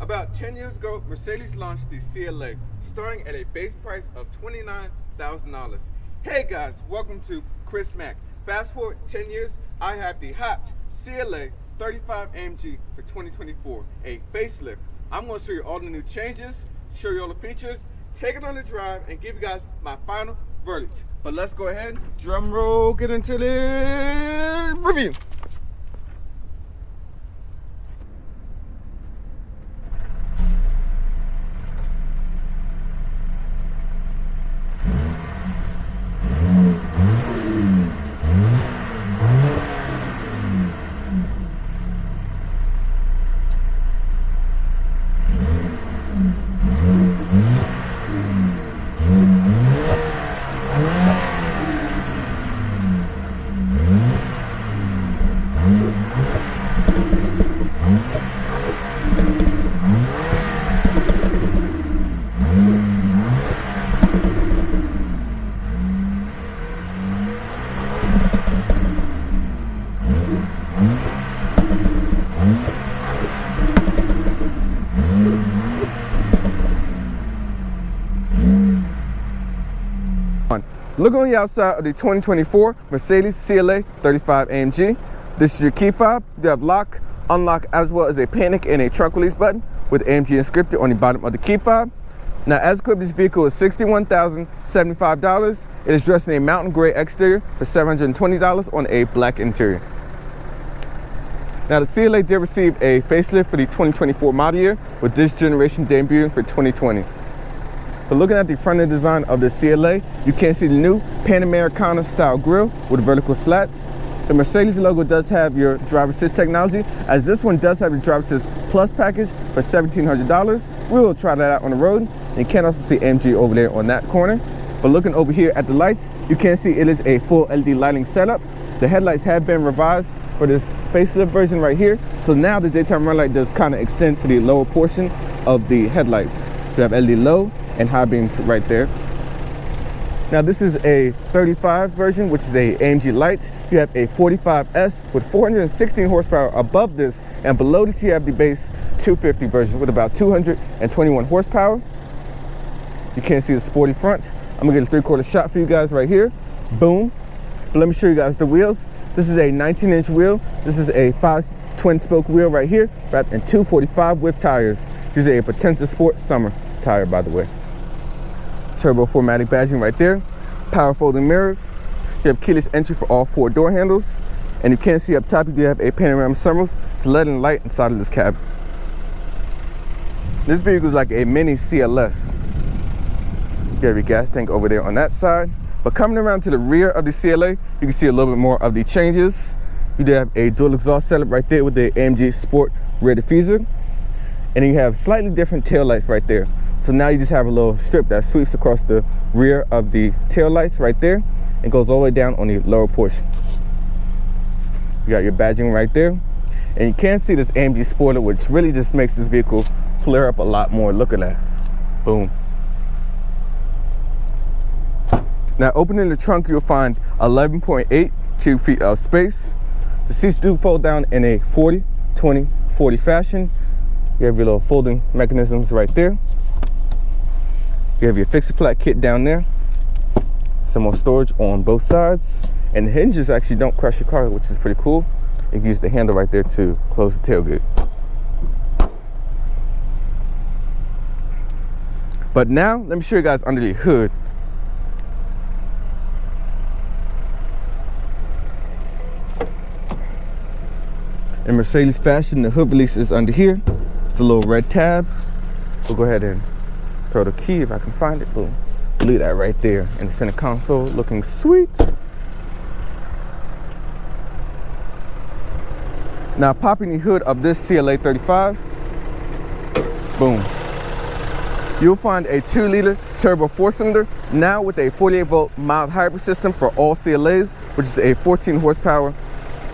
About 10 years ago, Mercedes launched the CLA, starting at a base price of $29,000. Hey guys, welcome to Chris Mack. Fast forward 10 years, I have the hot CLA35 AMG for 2024, a facelift. I'm going to show you all the new changes, show you all the features, take it on the drive, and give you guys my final verdict. But let's go ahead, drum roll, get into the review. Look on the outside of the 2024 Mercedes CLA35 AMG. This is your key fob. You have lock, unlock, as well as a panic and a trunk release button with AMG inscripted on the bottom of the key fob. Now, as equipped, this vehicle is $61,075. It is dressed in a mountain gray exterior for $720 on a black interior. Now, the CLA did receive a facelift for the 2024 model year, with this generation debuting for 2020. But looking at the front end design of the CLA, you can see the new Panamericana style grille with vertical slats. The Mercedes logo does have your driver assist technology, as this one does have your driver assist plus package for $1,700. We will try that out on the road. You can also see AMG over there on that corner. But looking over here at the lights, you can see it is a full LED lighting setup. The headlights have been revised for this facelift version right here. So now the daytime run light does kind of extend to the lower portion of the headlights. You have LED low and high beams right there. Now this is a 35 version, which is a AMG light. You have a 45S with 416 horsepower above this, and below this you have the base 250 version with about 221 horsepower. You can't see the sporty front. I'm gonna get a 3/4 shot for you guys right here. Boom. But let me show you guys the wheels. This is a 19-inch wheel. This is a 5 twin spoke wheel right here, wrapped in 245 whip tires. These are a Potenza Sport Summer tire, by the way. Turbo 4MATIC badging right there. Power folding mirrors. You have keyless entry for all 4 door handles. And you can see up top, you do have a panoramic sunroof to let in light inside of this cab. This vehicle is like a mini CLS. You have your gas tank over there on that side. But coming around to the rear of the CLA, you can see a little bit more of the changes. You do have a dual exhaust setup right there with the AMG Sport rear diffuser. And you have slightly different taillights right there. So now you just have a little strip that sweeps across the rear of the taillights right there and goes all the way down on the lower portion. You got your badging right there. And you can see this AMG spoiler, which really just makes this vehicle flare up a lot more. Look at that. Boom. Now, opening the trunk, you'll find 11.8 cubic feet of space. The seats do fold down in a 40, 20, 40 fashion. You have your little folding mechanisms right there. You have your fix-a-flat kit down there. Some more storage on both sides. And the hinges actually don't crush your car, which is pretty cool. You can use the handle right there to close the tailgate. But now, let me show you guys under the hood. In Mercedes fashion, the hood release is under here. It's a little red tab. We'll go ahead and throw the key if I can find it. Boom. Leave that right there in the center console, looking sweet. Now popping the hood of this CLA35, boom. You'll find a 2-liter turbo 4-cylinder, now with a 48-volt mild hybrid system for all CLAs, which is a 14 horsepower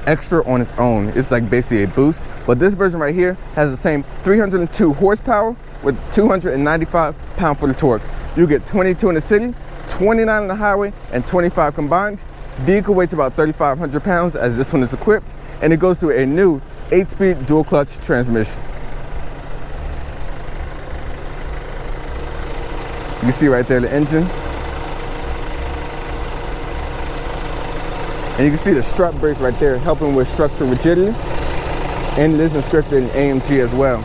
extra on its own. It's like basically a boost, but this version right here has the same 302 horsepower with 295 pound-foot of torque. You get 22 in the city, 29 on the highway, and 25 combined. Vehicle weighs about 3,500 pounds as this one is equipped, and it goes through a new 8-speed dual clutch transmission. You can see right there the engine. And you can see the strut brace right there helping with structural rigidity. And it is inscripted in AMG as well.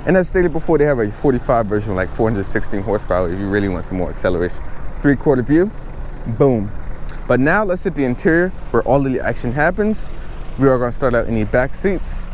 And as stated before, they have a 45 version, like 416 horsepower if you really want some more acceleration. 3/4 view, boom. But now let's hit the interior where all of the action happens. We are going to start out in the back seats.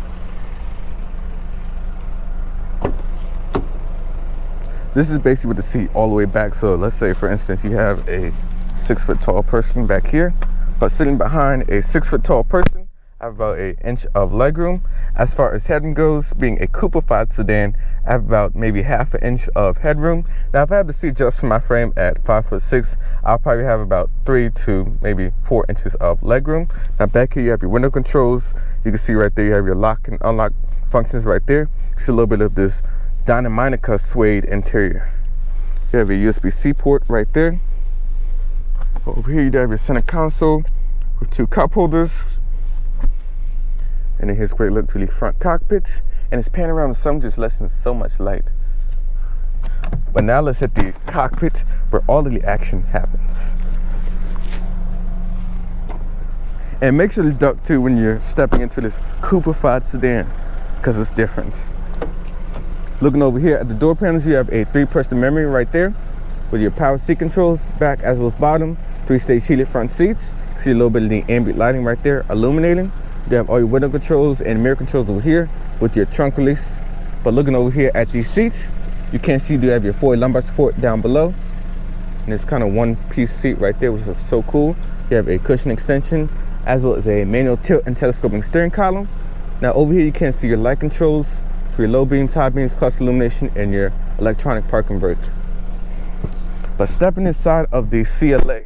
This is basically with the seat all the way back. So let's say, for instance, you have a 6 foot tall person back here, but sitting behind a 6 foot tall person, I have about an inch of legroom. As far as headroom goes, being a coupe-fied sedan, I have about maybe half an inch of headroom. Now, if I have the seat just for my frame at 5'6", I'll probably have about 3 to maybe 4 inches of legroom. Now, back here, you have your window controls. You can see right there, you have your lock and unlock functions right there. You see a little bit of this Distronic suede interior. You have your USB-C port right there. Over here, you have your center console with 2 cup holders. And then here's a great look to the front cockpit. And it's panorama sun just lets in so much light. But now let's hit the cockpit where all of the action happens. And make sure to duck too when you're stepping into this coupe-fied sedan, because it's different. Looking over here at the door panels, you have a 3-person memory right there with your power seat controls, back as well as bottom, 3-stage heated front seats. You can see a little bit of the ambient lighting right there illuminating. You have all your window controls and mirror controls over here with your trunk release. But looking over here at these seats, you can see you have your forward lumbar support down below. And it's kind of one-piece seat right there, which is so cool. You have a cushion extension as well as a manual tilt and telescoping steering column. Now over here you can see your light controls for your low beams, high beams, cluster illumination, and your electronic parking brake. But stepping inside of the CLA,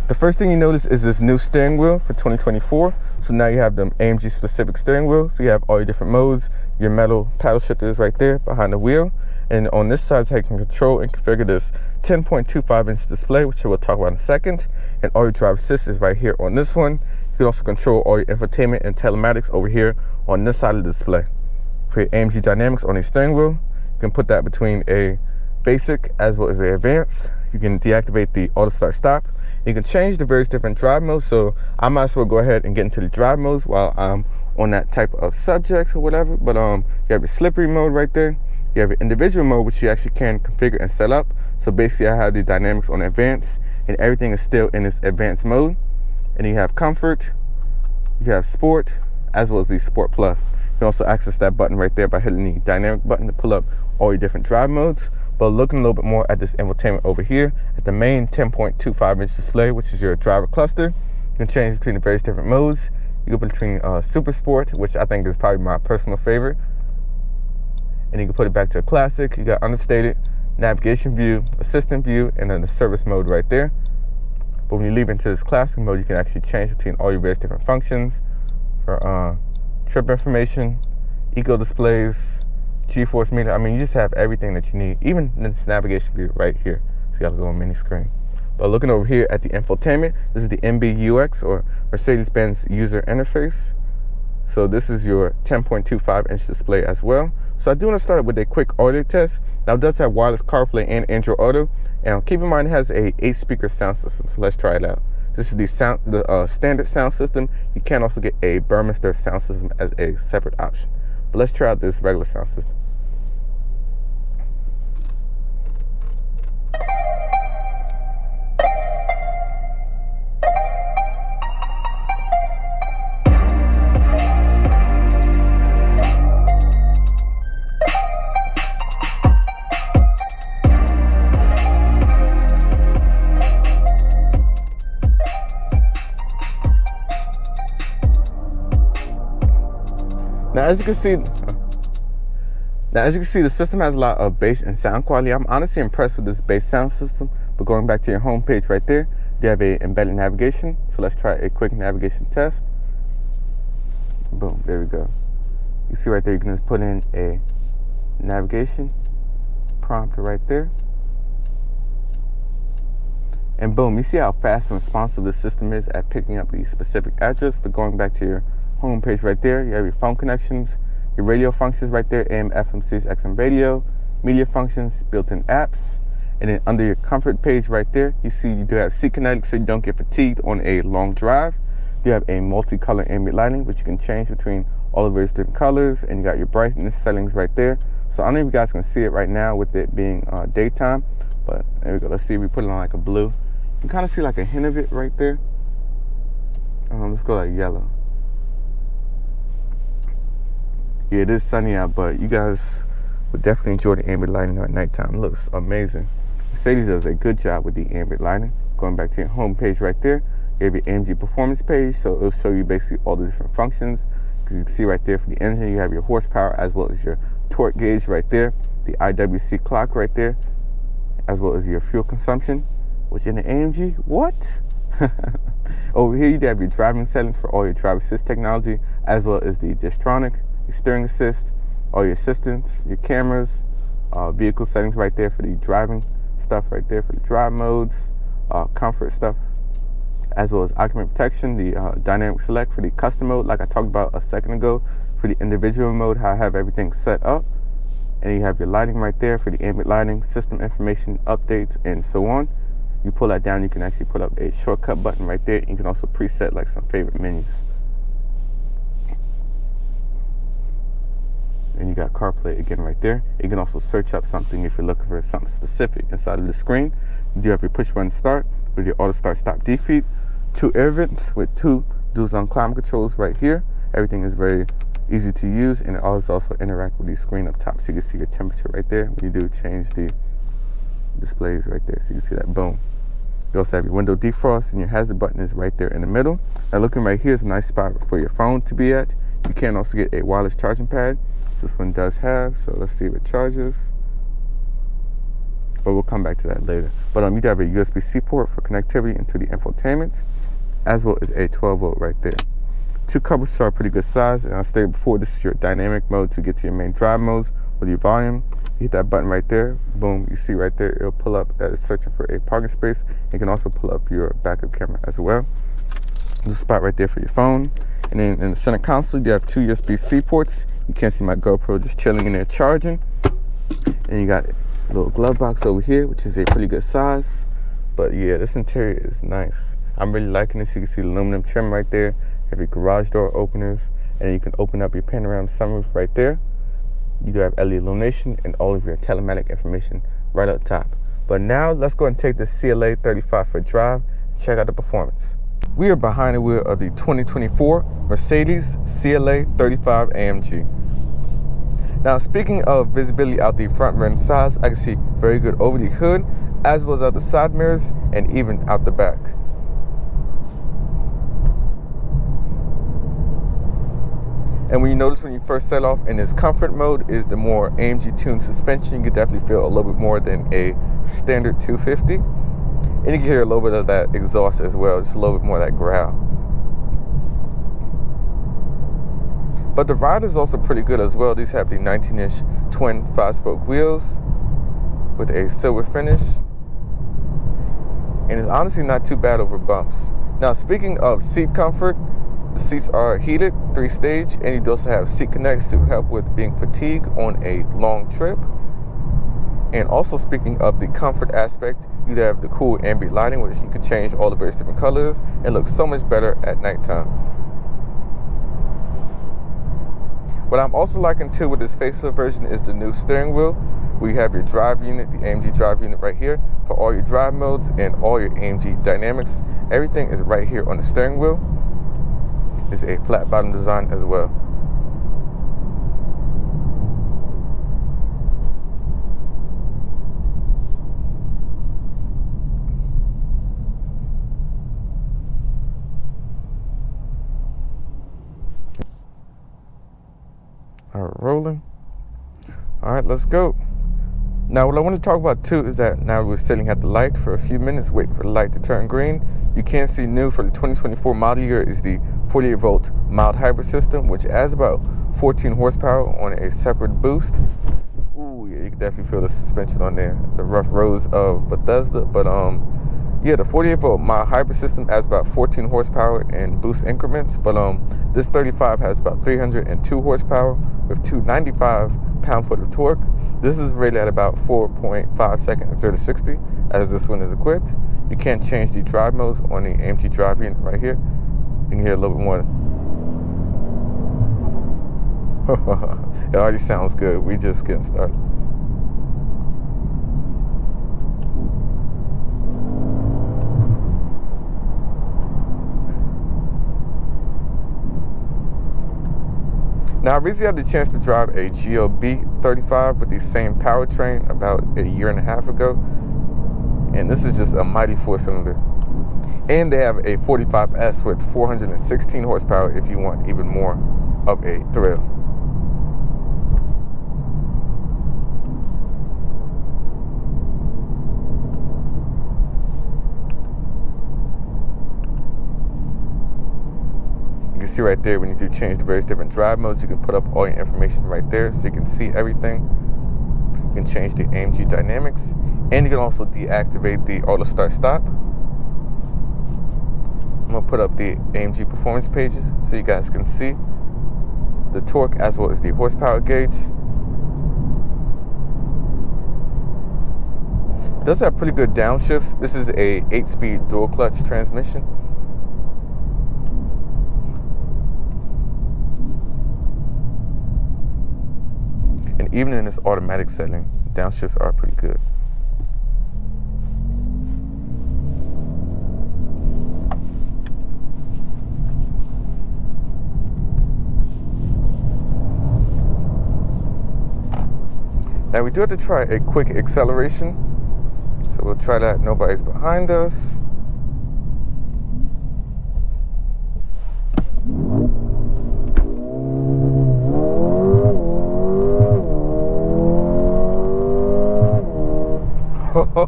the first thing you notice is this new steering wheel for 2024. So now you have the AMG specific steering wheel. So you have all your different modes, your metal paddle shifters right there behind the wheel. And on this side is how you can control and configure this 10.25 inch display, which I will talk about in a second. And all your driver assist is right here on this one. You can also control all your infotainment and telematics over here on this side of the display. For your AMG dynamics on the steering wheel, you can put that between a basic as well as a advanced. You can deactivate the auto start stop. You can change the various different drive modes, so I might as well go ahead and get into the drive modes while I'm on that type of subject or whatever. But you have your slippery mode right there. You have your individual mode, which you actually can configure and set up. So basically I have the dynamics on advanced and everything is still in this advanced mode. And you have comfort, you have sport, as well as the sport plus. You can also access that button right there by hitting the dynamic button to pull up all your different drive modes. But looking a little bit more at this infotainment over here, at the main 10.25 inch display, which is your driver cluster, you can change between the various different modes. You go between Super Sport, which I think is probably my personal favorite. And you can put it back to a classic. You got understated, navigation view, assistant view, and then the service mode right there. But when you leave into this classic mode, you can actually change between all your various different functions for trip information, eco displays, G-force meter. I mean, you just have everything that you need, even this navigation view right here. So you got a little mini screen. But looking over here at the infotainment, this is the MBUX, or Mercedes-Benz user interface. So this is your 10.25 inch display as well. So I do want to start with a quick audio test. Now it does have wireless CarPlay and Android Auto. And keep in mind it has a 8-speaker sound system. So let's try it out. This is the standard sound system. You can also get a Burmester sound system as a separate option. But let's try out this regular sound system. Now as you can see, the system has a lot of bass and sound quality. I'm honestly impressed with this bass sound system. But going back to your home page right there, you have a embedded navigation. So let's try a quick navigation test. Boom, there we go. You see right there, you can just put in a navigation prompt right there. And boom, you see how fast and responsive the system is at picking up the specific address. But going back to your home page right there, you have your phone connections, your radio functions right there, AM, FM, Sirius XM radio, media functions, built-in apps. And then under your comfort page right there, you see you do have seat kinetics so you don't get fatigued on a long drive. You have a multicolor ambient lighting, which you can change between all of those different colors. And you got your brightness settings right there. So I don't know if you guys can see it right now with it being daytime. But there we go. Let's see if we put it on like a blue. You can kind of see like a hint of it right there. Let's go like yellow. Yeah, it is sunny out, but you guys would definitely enjoy the ambient lighting at nighttime. It looks amazing. Mercedes does a good job with the ambient lighting. Going back to your home page right there, you have your AMG performance page, so it'll show you basically all the different functions. Because you can see right there for the engine, you have your horsepower as well as your torque gauge right there, the IWC clock right there, as well as your fuel consumption, which in the AMG, what? Over here, you have your driving settings for all your driver assist technology, as well as the Distronic, your steering assist, all your assistants, your cameras, vehicle settings right there for the driving stuff right there for the drive modes, comfort stuff, as well as occupant protection, the dynamic select for the custom mode, like I talked about a second ago, for the individual mode, how I have everything set up. And you have your lighting right there for the ambient lighting, system information, updates, and so on. You pull that down, you can actually put up a shortcut button right there. You can also preset like some favorite menus. And you got CarPlay again right there. You can also search up something if you're looking for something specific inside of the screen. You do have your push button start with your auto start stop defeat, 2 air vents with 2 dual zone climate controls right here. Everything is very easy to use, and it also interact with the screen up top so you can see your temperature right there when you do change the displays right there. So you can see that, boom. You also have your window defrost, and your hazard button is right there in the middle. Now looking right here is a nice spot for your phone to be at. You can also get a wireless charging pad. This one does have, so let's see if it charges. But we'll come back to that later. But you do have a USB-C port for connectivity into the infotainment, as well as a 12-volt right there. 2 cupboards are a pretty good size, and I stated before, this is your dynamic mode to get to your main drive modes with your volume. You hit that button right there, boom, you see right there, it'll pull up that it's searching for a parking space. You can also pull up your backup camera as well. There's a spot right there for your phone. And then in the center console, you have 2 USB-C ports. You can't see my GoPro just chilling in there charging. And you got a little glove box over here, which is a pretty good size. But yeah, this interior is nice. I'm really liking this. You can see the aluminum trim right there. You have your garage door openers. And then you can open up your panoramic sunroof right there. You do have LED illumination and all of your telematic information right up top. But now let's go and take the CLA35 for a drive and check out the performance. We are behind the wheel of the 2024 Mercedes CLA35 AMG. Now, speaking of visibility out the front rear and sides, I can see very good over the hood, as well as out the side mirrors and even out the back. And when you notice when you first set off in this comfort mode is the more AMG tuned suspension, you can definitely feel a little bit more than a standard 250. And you can hear a little bit of that exhaust as well, just a little bit more of that growl. But the ride is also pretty good as well. These have the 19-inch twin 5-spoke wheels with a silver finish. And it's honestly not too bad over bumps. Now, speaking of seat comfort, the seats are heated, 3-stage, and you also have seat connects to help with being fatigued on a long trip. And also speaking of the comfort aspect, you have the cool ambient lighting, which you can change all the various different colors and looks so much better at nighttime. What I'm also liking too with this facelift version is the new steering wheel, where you have your drive unit, the AMG drive unit right here for all your drive modes and all your AMG dynamics. Everything is right here on the steering wheel. It's a flat bottom design as well. All right, rolling. All right, let's go. Now, what I want to talk about too is that now we're sitting at the light for a few minutes, waiting for the light to turn green. You can see new for the 2024 model year is the 48-volt mild hybrid system, which adds about 14 horsepower on a separate boost. Ooh, yeah, you can definitely feel the suspension on there, the rough roads of Bethesda. But Yeah, the 48-volt mild hybrid system adds about 14 horsepower in boost increments, but this 35 has about 302 horsepower with 295 pound-foot of torque. This is rated at about 4.5 seconds 0 to 60, as this one is equipped. You can't change the drive modes on the AMG drive unit right here. You can hear a little bit more. It already sounds good. We just getting started. Now, I recently had the chance to drive a GLB 35 with the same powertrain about a year and a half ago. And this is just a mighty 4-cylinder. And they have a 45S with 416 horsepower if you want even more of a thrill. You can see right there when you do change the various different drive modes, you can put up all your information right there so you can see everything. You can change the AMG dynamics, and you can also deactivate the auto start stop. I'm gonna put up the AMG performance pages so you guys can see the torque as well as the horsepower gauge. It does have pretty good downshifts. This is a 8-speed dual clutch transmission. And even in this automatic setting, downshifts are pretty good. Now we do have to try a quick acceleration. So we'll try that. Nobody's behind us.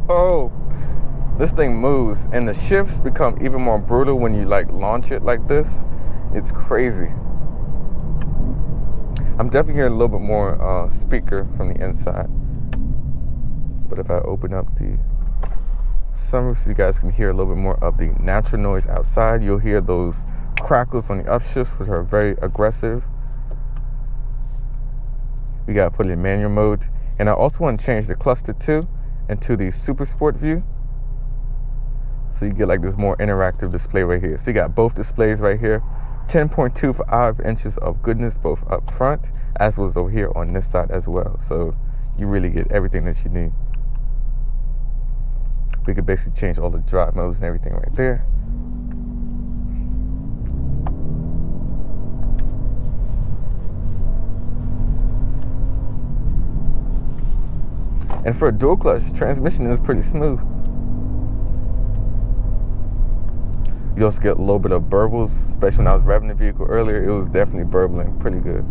Oh, this thing moves, and the shifts become even more brutal when you like launch it like this. It's crazy. I'm definitely hearing a little bit more speaker from the inside. But if I open up the sunroof so you guys can hear a little bit more of the natural noise outside, you'll hear those crackles on the upshifts, which are very aggressive. We gotta put it in manual mode. And I also want to change the cluster too into the Super Sport view. So you get like this more interactive display right here. So you got both displays right here. 10.25 inches of goodness both up front as well as over here on this side as well. So you really get everything that you need. We could basically change all the drive modes and everything right there. And for a dual clutch, transmission is pretty smooth. You also get a little bit of burbles, especially when I was revving the vehicle earlier. It was definitely burbling pretty good.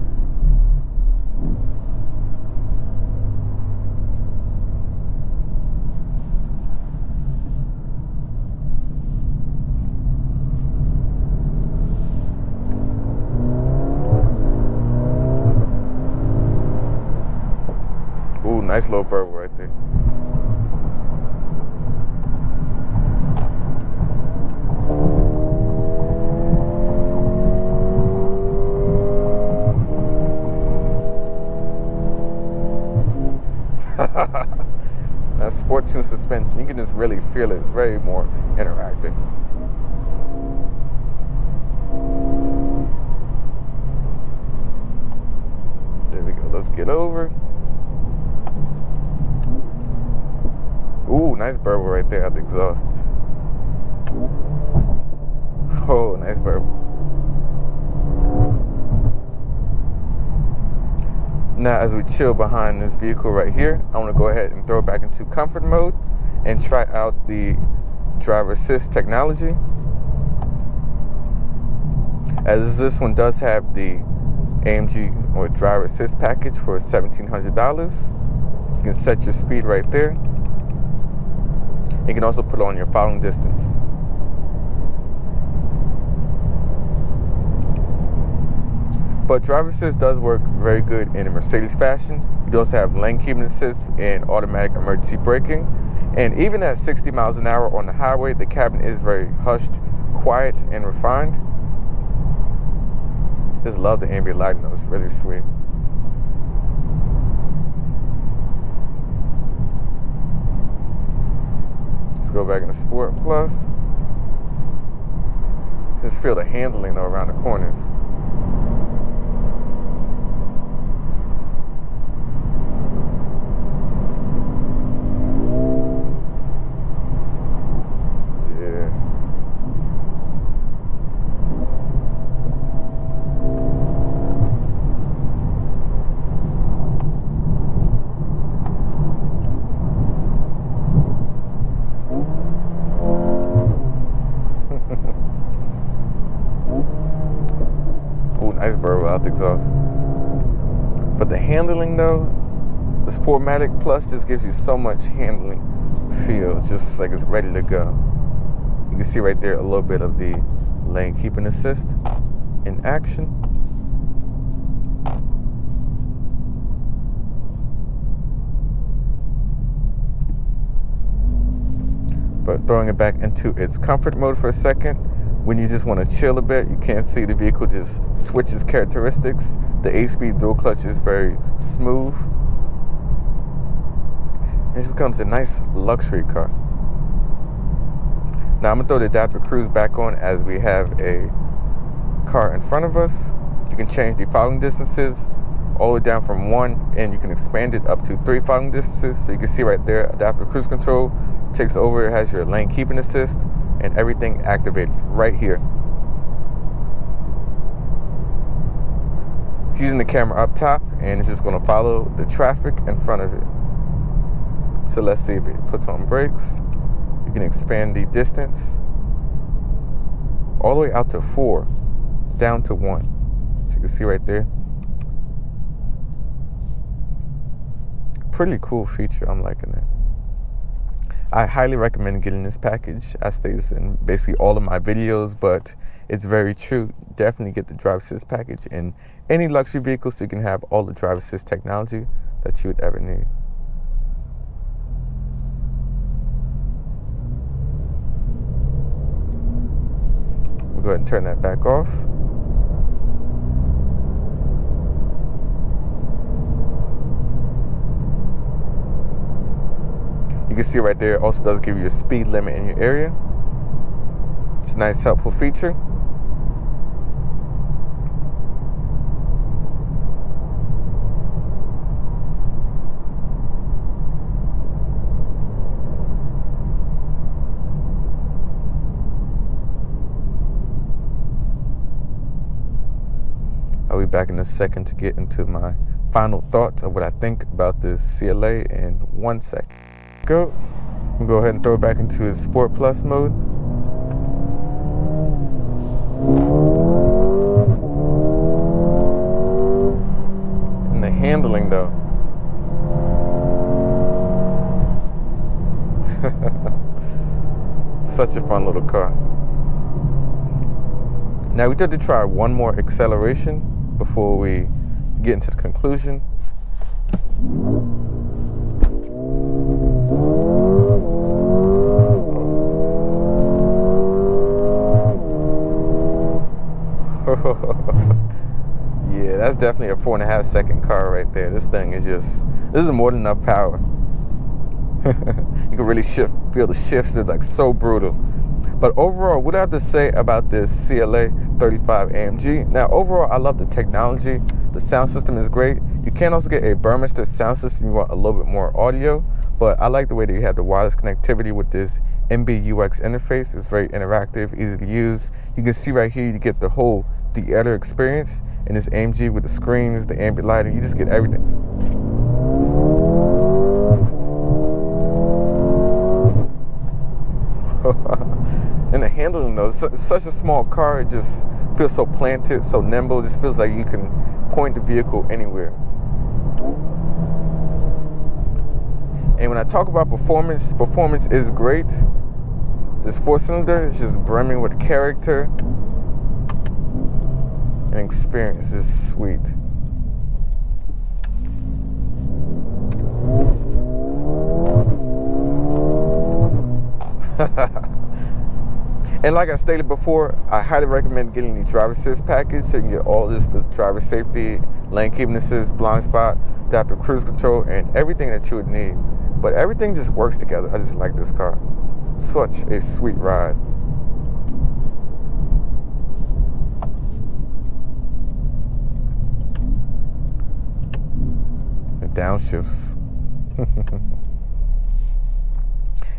Ooh, nice little burble right there. That sport tune suspension, you can just really feel it. It's very more interactive. There we go. Let's get over. Ooh, nice burble right there at the exhaust. Oh, nice burble. Now, as we chill behind this vehicle right here, I want to go ahead and throw it back into comfort mode and try out the driver assist technology. As this one does have the AMG or driver assist package for $1,700. You can set your speed right there. You can also put on your following distance. But driver assist does work very good in a Mercedes fashion. You also have lane keeping assist and automatic emergency braking. And even at 60 miles an hour on the highway, the cabin is very hushed, quiet, and refined. Just love the ambient lighting though, it's really sweet. Let's go back into Sport Plus. Just feel the handling though around the corners. Iceberg without the exhaust. But the handling though, this 4MATIC Plus just gives you so much handling feel, just like it's ready to go. You can see right there a little bit of the lane keeping assist in action. But throwing it back into its comfort mode for a second, when you just want to chill a bit, you can't see the vehicle just switches characteristics. The 8-speed dual clutch is very smooth. This becomes a nice luxury car. Now I'm going to throw the adaptive cruise back on as we have a car in front of us. You can change the following distances all the way down from 1, and you can expand it up to 3 following distances. So you can see right there, adaptive cruise control takes over. It has your lane keeping assist and everything activated right here. Using the camera up top, and it's just going to follow the traffic in front of it. So let's see if it puts on brakes. You can expand the distance all the way out to 4, down to 1. So you can see right there. Pretty cool feature, I'm liking it. I highly recommend getting this package. I say this in basically all of my videos, but it's very true. Definitely get the driver assist package in any luxury vehicle so you can have all the driver assist technology that you would ever need. We'll go ahead and turn that back off. You can see right there, it also does give you a speed limit in your area. It's a nice, helpful feature. I'll be back in a second to get into my final thoughts of what I think about this CLA in 1 second. Go. We'll go ahead and throw it back into its Sport Plus mode. And the handling though. Such a fun little car. Now we did to try one more acceleration before we get into the conclusion. Yeah, that's definitely a 4.5 second car right there. This thing is just, this is more than enough power. You can really feel the shifts. They're like so brutal. But overall, what I have to say about this CLA35 AMG? Now, overall, I love the technology. The sound system is great. You can also get a Burmester sound system if you want a little bit more audio. But I like the way that you have the wireless connectivity with this MBUX interface. It's very interactive, easy to use. You can see right here, you get the whole theater experience in this AMG with the screens, the ambient lighting. You just get everything. And the handling though, it's such a small car, it just feels so planted, so nimble. It just feels like you can point the vehicle anywhere. And when I talk about performance, performance is great. This 4-cylinder is just brimming with character and experience, just sweet. And like I stated before, I highly recommend getting the driver assist package so you can get all this, the driver safety, lane keeping assist, blind spot, adaptive cruise control, and everything that you would need. But everything just works together. I just like this car. Such a sweet ride. The downshifts.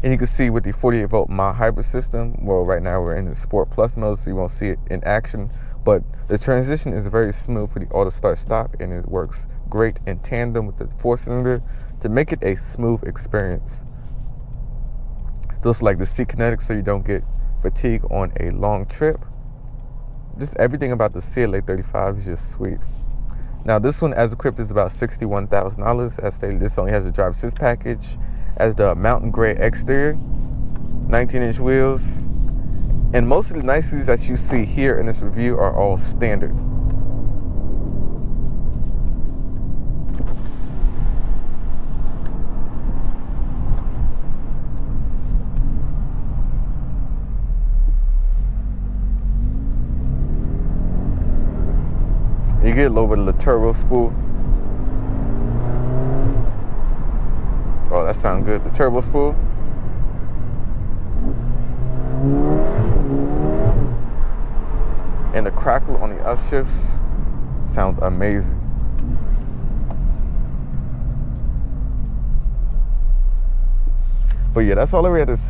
And you can see with the 48 volt mild hybrid system, well, right now we're in the Sport Plus mode, so you won't see it in action, but the transition is very smooth for the auto start stop, and it works great in tandem with the 4-cylinder to make it a smooth experience. Just like the seat kinetics so you don't get fatigue on a long trip. Just everything about the CLA35 is just sweet. Now this one as equipped is about $61,000. As stated, this only has a driver assist package, as the mountain gray exterior, 19-inch wheels, and most of the niceties that you see here in this review are all standard. You get a little bit of the turbo spool. Oh, that sounds good. The turbo spool. And the crackle on the upshifts sounds amazing. But yeah, that's all I really had to say.